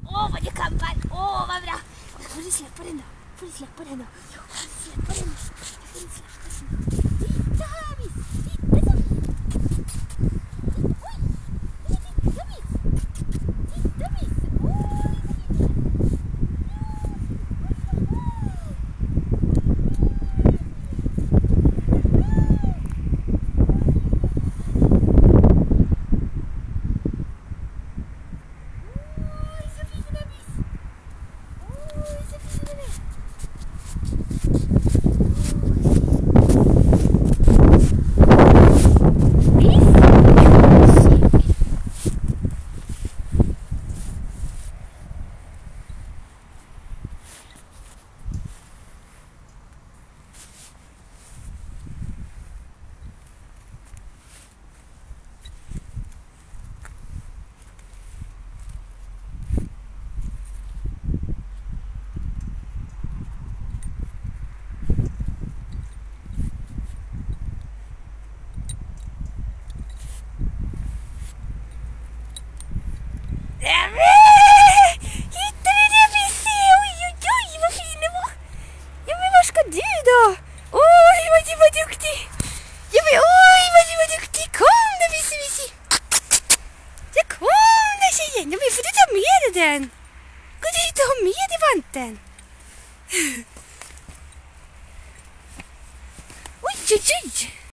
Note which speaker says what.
Speaker 1: Åh, vad du kampar! Åh, vad bra! Får du släppa den då? Får du släppa den då? Ja, får du släppa den då? Får du släppa den då? Titta här, Miss! Titta så! Oj! Titta, Miss! Titta, Miss! Oj, vad fint! Ja, men får du ta med dig den? Gå dit och ha med dig vanten. Oj, oj, oj.